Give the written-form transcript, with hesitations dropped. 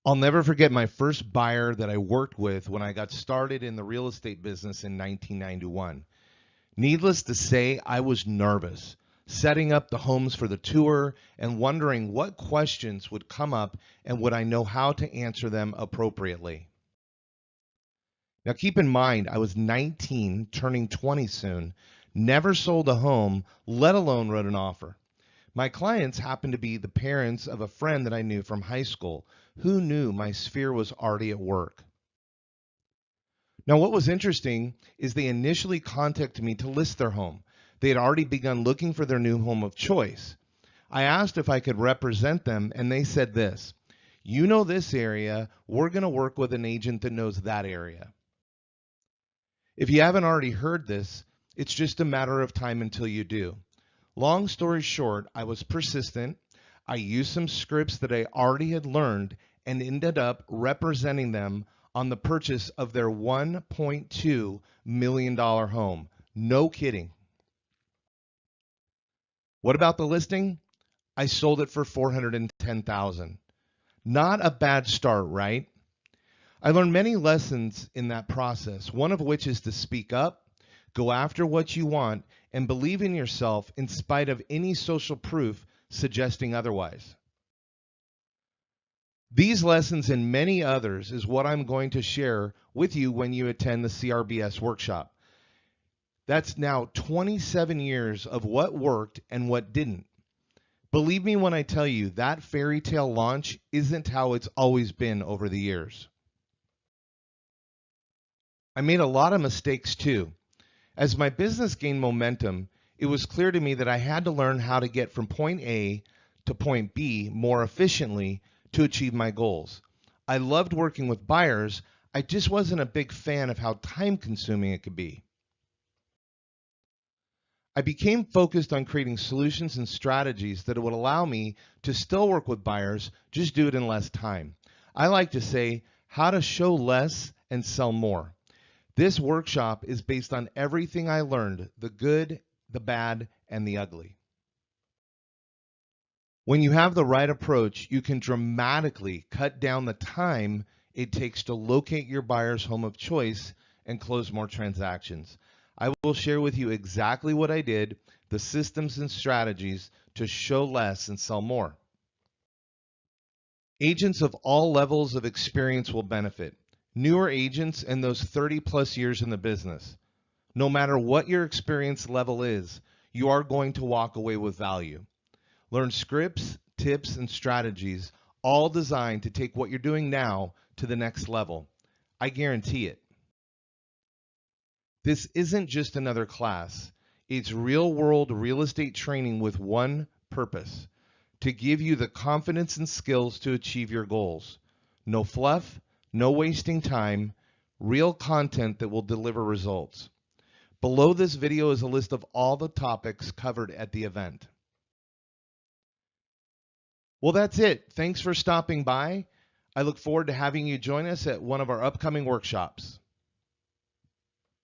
I'll never forget my first buyer that I worked with when I got started in the real estate business in 1991. Needless to say, I was nervous, setting up the homes for the tour and wondering what questions would come up and would I know how to answer them appropriately. Now, keep in mind, I was 19, turning 20 soon, never sold a home, let alone wrote an offer. My clients happened to be the parents of a friend that I knew from high school who knew my sphere was already at work. Now, what was interesting is they initially contacted me to list their home. They had already begun looking for their new home of choice. I asked if I could represent them, and they said this: "You know this area, we're going to work with an agent that knows that area." If you haven't already heard this, it's just a matter of time until you do. Long story short, I was persistent. I used some scripts that I already had learned and ended up representing them on the purchase of their $1.2 million home. No kidding. What about the listing? I sold it for $410,000. Not a bad start, right? I learned many lessons in that process, one of which is to speak up, go after what you want, and believe in yourself in spite of any social proof suggesting otherwise. These lessons and many others is what I'm going to share with you when you attend the CRBS workshop. That's now 27 years of what worked and what didn't. Believe me when I tell you that fairy tale launch isn't how it's always been over the years. I made a lot of mistakes too. As my business gained momentum, it was clear to me that I had to learn how to get from point A to point B more efficiently to achieve my goals. I loved working with buyers. I just wasn't a big fan of how time-consuming it could be. I became focused on creating solutions and strategies that would allow me to still work with buyers, just do it in less time. I like to say how to show less and sell more. This workshop is based on everything I learned, the good, the bad, and the ugly. When you have the right approach, you can dramatically cut down the time it takes to locate your buyer's home of choice and close more transactions. I will share with you exactly what I did, the systems and strategies to show less and sell more. Agents of all levels of experience will benefit. Newer agents and those 30 plus years in the business. No matter what your experience level is, you are going to walk away with value. Learn scripts, tips, and strategies, all designed to take what you're doing now to the next level. I guarantee it. This isn't just another class. It's real-world real estate training with one purpose: to give you the confidence and skills to achieve your goals. No fluff, no wasting time, real content that will deliver results. Below this video is a list of all the topics covered at the event. Well, that's it. Thanks for stopping by. I look forward to having you join us at one of our upcoming workshops.